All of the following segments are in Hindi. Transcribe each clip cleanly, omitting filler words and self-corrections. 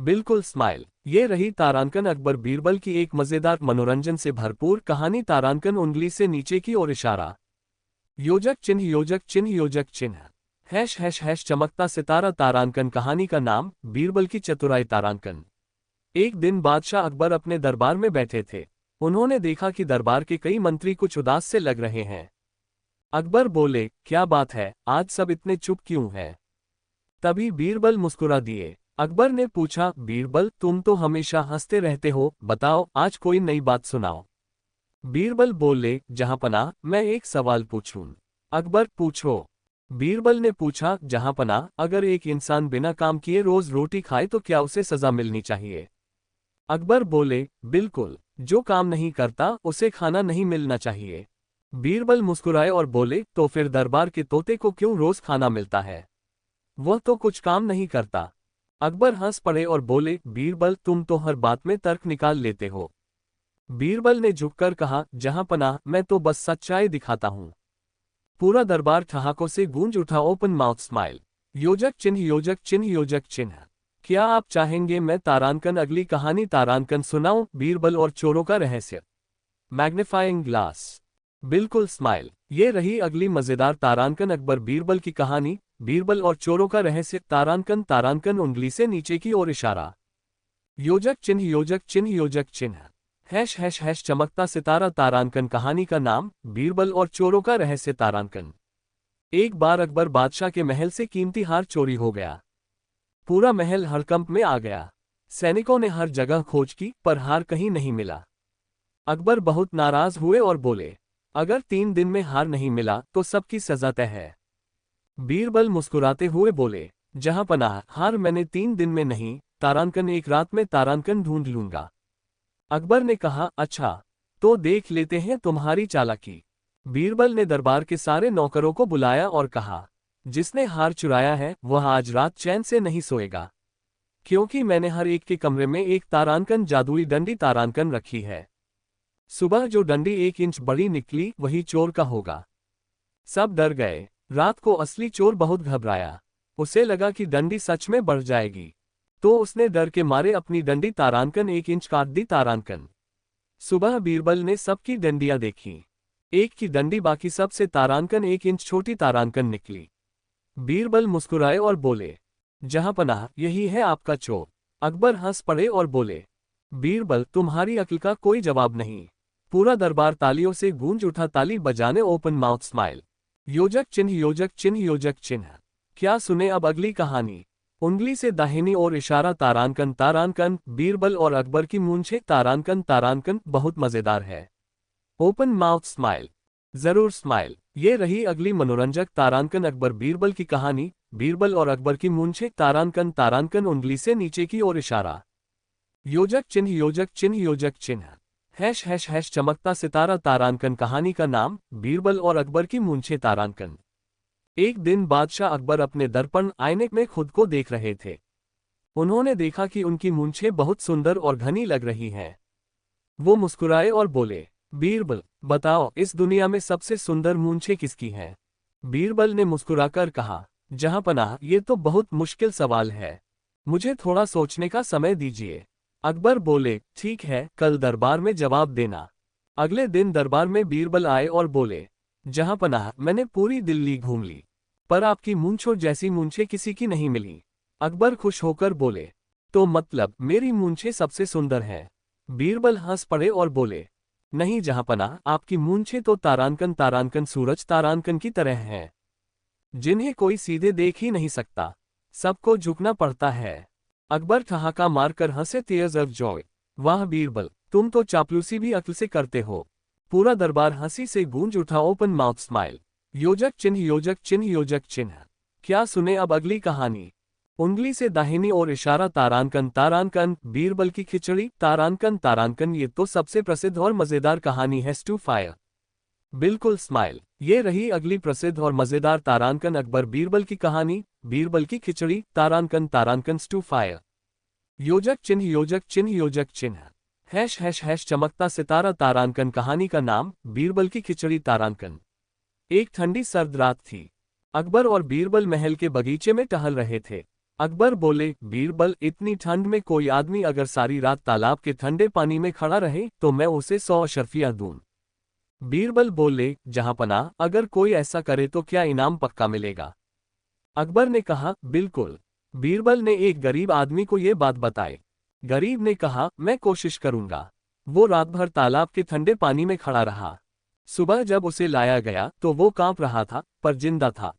बिल्कुल स्माइल। ये रही तारांकन अकबर बीरबल की एक मजेदार मनोरंजन से भरपूर कहानी। तारांकन उंगली से नीचे की ओर इशारा। योजक चिन्ह योजक चिन्ह योजक चिन्ह। हैश हैश हैश चमकता सितारा। तारांकन कहानी का नाम बीरबल की चतुराई। तारांकन। एक दिन बादशाह अकबर अपने दरबार में बैठे थे। उन्होंने देखा कि दरबार के कई मंत्री कुछ उदास से लग रहे हैं। अकबर बोले, क्या बात है, आज सब इतने चुप क्यों हैं? तभी बीरबल मुस्कुरा दिए। अकबर ने पूछा, बीरबल तुम तो हमेशा हंसते रहते हो, बताओ आज कोई नई बात सुनाओ। बीरबल बोले, जहांपनाह मैं एक सवाल पूछूं? अकबर, पूछो। बीरबल ने पूछा, जहांपनाह अगर एक इंसान बिना काम किए रोज रोटी खाए तो क्या उसे सजा मिलनी चाहिए? अकबर बोले, बिल्कुल, जो काम नहीं करता उसे खाना नहीं मिलना चाहिए। बीरबल मुस्कुराए और बोले, तो फिर दरबार के तोते को क्यों रोज खाना मिलता है? वह तो कुछ काम नहीं करता। अकबर हंस पड़े और बोले, बीरबल तुम तो हर बात में तर्क निकाल लेते हो। बीरबल ने झुककर कहा, जहांपनाह मैं तो बस सच्चाई दिखाता हूं। पूरा दरबार ठहाकों से गूंज उठा। Open mouth smile. योजक चिन्ह योजक चिन्ह योजक चिन्ह। क्या आप चाहेंगे मैं तारांकन अगली कहानी तारांकन सुनाऊं? बीरबल और चोरों का रहस्य। Magnifying glass. बिल्कुल स्माइल। ये रही अगली मजेदार तारांकन अकबर बीरबल की कहानी बीरबल और चोरों का रहस्य। तारांकन तारांकन उंगली से नीचे की ओर इशारा। योजक चिन्ह योजक चिन्ह योजक चिन्ह। हैश हैश हैश चमकता सितारा। तारांकन कहानी का नाम बीरबल और चोरों का रहस्य। तारांकन। एक बार अकबर बादशाह के महल से कीमती हार चोरी हो गया। पूरा महल हड़कंप में आ गया। सैनिकों ने हर जगह खोज की पर हार कहीं नहीं मिला। अकबर बहुत नाराज हुए और बोले, अगर 3 दिन में हार नहीं मिला तो सबकी सजा तय है। बीरबल मुस्कुराते हुए बोले, जहांपनाह हार मैंने 3 दिन में नहीं, तारांकन एक रात में तारांकन ढूंढ लूंगा। अकबर ने कहा, अच्छा, तो देख लेते हैं तुम्हारी चालाकी। बीरबल ने दरबार के सारे नौकरों को बुलाया और कहा, जिसने हार चुराया है वह आज रात चैन से नहीं सोएगा, क्योंकि मैंने हर एक के कमरे में एक तारांकन जादुई डंडी तारांकन रखी है। सुबह जो डंडी 1 इंच बड़ी निकली वही चोर का होगा। सब डर गए। रात को असली चोर बहुत घबराया। उसे लगा कि डंडी सच में बढ़ जाएगी, तो उसने डर के मारे अपनी डंडी तारांकन 1 इंच काट दी। तारांकन। सुबह बीरबल ने सबकी डंडियां देखी। एक की डंडी बाकी सब से तारांकन 1 इंच छोटी तारांकन निकली। बीरबल मुस्कुराए और बोले, जहांपनाह यही है आपका चोर। अकबर हंस पड़े और बोले, बीरबल तुम्हारी अक्ल का कोई जवाब नहीं। पूरा दरबार तालियों से गूंज उठा। ताली बजाने। Open mouth smile. योजक चिन्ह योजक चिन्ह योजक चिन्ह। क्या सुने अब अगली कहानी। उंगली से दाहिनी ओर इशारा। तारांकन तारांकन बीरबल और अकबर की मूंछें। तारांकन तारांकन बहुत मजेदार है। Open mouth smile. जरूर स्माइल। ये रही अगली मनोरंजक तारांकन अकबर बीरबल की कहानी बीरबल और अकबर की मूंछें। तारांकन तारांकन उंगली से नीचे की ओर इशारा। योजक चिन्ह योजक चिन्ह योजक चिन्ह। हैश हैश हैश चमकता सितारा। तारांकन कहानी का नाम बीरबल और अकबर की मूंछें। तारांकन। एक दिन बादशाह अकबर अपने दर्पण आईने में खुद को देख रहे थे। उन्होंने देखा कि उनकी मूंछें बहुत सुंदर और घनी लग रही हैं। वो मुस्कुराए और बोले, बीरबल बताओ इस दुनिया में सबसे सुंदर मूंछें किसकी हैं? बीरबल ने मुस्कुराकर कहा, जहांपनाह ये तो बहुत मुश्किल सवाल है, मुझे थोड़ा सोचने का समय दीजिए। अकबर बोले, ठीक है, कल दरबार में जवाब देना। अगले दिन दरबार में बीरबल आए और बोले, जहांपनाह मैंने पूरी दिल्ली घूम ली, पर आपकी मूंछों जैसी मूंछें किसी की नहीं मिली। अकबर खुश होकर बोले, तो मतलब मेरी मूंछें सबसे सुंदर हैं? बीरबल हंस पड़े और बोले, नहीं जहांपनाह, आपकी मूंछें तो तारांकन तारांकन सूरज तारांकन की तरह हैं, जिन्हें कोई सीधे देख ही नहीं सकता, सबको झुकना पड़ता है। अकबर ठहाका मारकर हंसे। Tears of Joy. वाह बीरबल, तुम तो चापलूसी भी अक्ल से करते हो। पूरा दरबार हंसी से गूंज उठा। Open mouth smile. योजक चिन्ह योजक चिन्ह योजक चिन्ह। क्या सुने अब अगली कहानी। उंगली से दाहिनी ओर इशारा। तारांकन तारांकन बीरबल की खिचड़ी। तारांकन तारांकन ये तो सबसे प्रसिद्ध और मजेदार कहानी है। स्टू फायर। बिल्कुल स्माइल। ये रही अगली प्रसिद्ध और मजेदार तारांकन अकबर बीरबल की कहानी बीरबल की खिचड़ी। तारांकन तारांकन स्टू फायर। योजक चिन्ह योजक चिन्ह योजक चिन्ह। हैश हैश हैश चमकता सितारा। तारांकन कहानी का नाम बीरबल की खिचड़ी। तारांकन। एक ठंडी सर्द रात थी। अकबर और बीरबल महल के बगीचे में टहल रहे थे। अकबर बोले, बीरबल, इतनी ठंड में कोई आदमी अगर सारी रात तालाब के ठंडे पानी में खड़ा रहे तो मैं उसे 100 अशर्फियां दूं। बीरबल बोले, जहांपनाह, अगर कोई ऐसा करे तो क्या इनाम पक्का मिलेगा? अकबर ने कहा, बिल्कुल। बीरबल ने एक गरीब आदमी को ये बात बताई। गरीब ने कहा, मैं कोशिश करूंगा। वो रात भर तालाब के ठंडे पानी में खड़ा रहा। सुबह जब उसे लाया गया तो वो कांप रहा था, पर जिंदा था।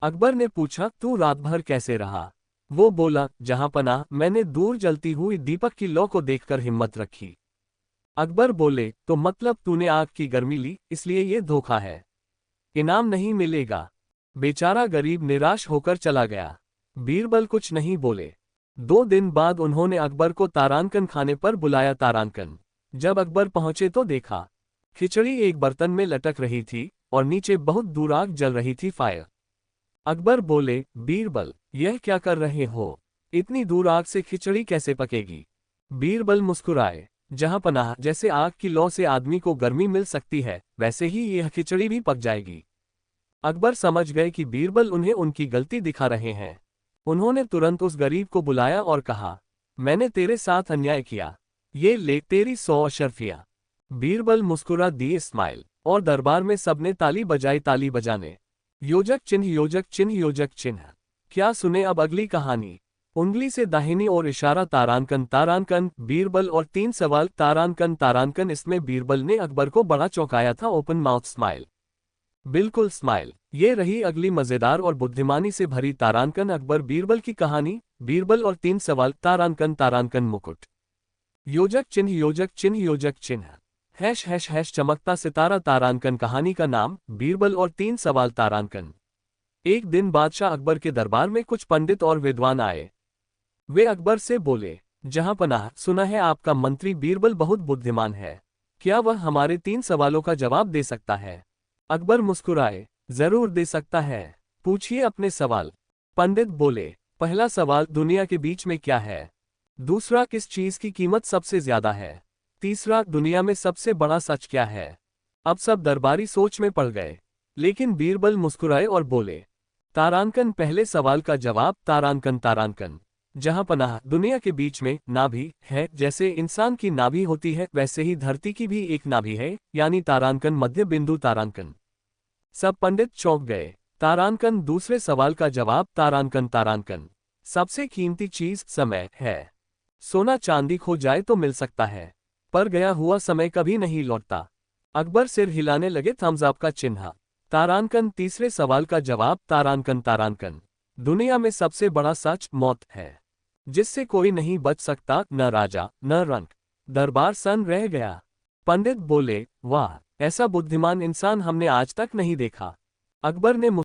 अकबर ने पूछा, तू रात भर कैसे रहा? वो बोला, जहांपनाह, मैंने दूर जलती हुई दीपक की लौ को देखकर हिम्मत रखी। अकबर बोले, तो मतलब तूने आग की गर्मी ली, इसलिए ये धोखा है। इनाम नहीं मिलेगा। बेचारा गरीब निराश होकर चला गया। बीरबल कुछ नहीं बोले। 2 दिन बाद उन्होंने अकबर को तारानकन खाने पर बुलाया। तारानकन जब अकबर पहुंचे तो देखा, खिचड़ी एक बर्तन में लटक रही थी और नीचे बहुत दूर आग जल रही थी। फायर। अकबर बोले, बीरबल, यह क्या कर रहे हो? इतनी दूर आग से खिचड़ी कैसे पकेगी? बीरबल मुस्कुराए, जहांपनाह, जैसे आग की लौ से आदमी को गर्मी मिल सकती है, वैसे ही यह खिचड़ी भी पक जाएगी। अकबर समझ गए कि बीरबल उन्हें उनकी गलती दिखा रहे हैं। उन्होंने तुरंत उस गरीब को बुलाया और कहा, मैंने तेरे साथ अन्याय किया, ये ले तेरी 100 अशर्फियां। बीरबल मुस्कुरा दिए, स्माइल, और दरबार में सबने ताली बजाई। ताली बजाने। योजक चिन्ह, योजक चिन्ह, योजक चिन्ह। क्या सुने अब अगली कहानी। उंगली से दाहिनी ओर इशारा। तारानकन, तारानकन, बीरबल और 3 सवाल। तारानकन, तारानकन। इसमें बीरबल ने अकबर को बड़ा चौंकाया था। ओपन माउथ स्माइल, बिल्कुल स्माइल। ये रही अगली मजेदार और बुद्धिमानी से भरी तारानकन अकबर बीरबल की कहानी। बीरबल और 3 सवाल। तारानकन, तारानकन मुकुट। योजक चिन्ह, योजक चिन्ह, योजक चिन्ह। हैश हैश हैश चमकता सितारा। तारानकन कहानी का नाम, बीरबल और 3 सवाल। तारानकन। एक दिन बादशाह अकबर के दरबार में कुछ पंडित और विद्वान आए। वे अकबर से बोले, जहांपनाह, सुना है आपका मंत्री बीरबल बहुत बुद्धिमान है। क्या वह हमारे 3 सवालों का जवाब दे सकता है? अकबर मुस्कुराए, जरूर दे सकता है। पूछिए अपने सवाल। पंडित बोले, पहला सवाल, दुनिया के बीच में क्या है? दूसरा, किस चीज की कीमत सबसे ज्यादा है? तीसरा, दुनिया में सबसे बड़ा सच क्या है? अब सब दरबारी सोच में पड़ गए, लेकिन बीरबल मुस्कुराए और बोले, तारानकन, पहले सवाल का जवाब। तारानकन, तारानकन, जहांपनाह, दुनिया के बीच में नाभि है। जैसे इंसान की नाभि होती है, वैसे ही धरती की भी एक नाभि है, यानी तारानकन, मध्य बिंदु। तारानकन। सब पंडित चौंक गए। तारानकन, दूसरे सवाल का जवाब। तारानकन, तारानकन, सबसे कीमती चीज समय है। सोना चांदी खो जाए तो मिल सकता है, पर गया हुआ समय कभी नहीं लौटता। अकबर सिर हिलाने लगे, थम्स अप का चिन्ह। तारानकन, तीसरे सवाल का जवाब। तारानकन, तारानकन, दुनिया में सबसे बड़ा सच मौत है, जिससे कोई नहीं बच सकता, न राजा न रंक। दरबार सन रह गया। पंडित बोले, वाह, ऐसा बुद्धिमान इंसान हमने आज तक नहीं देखा। अकबर ने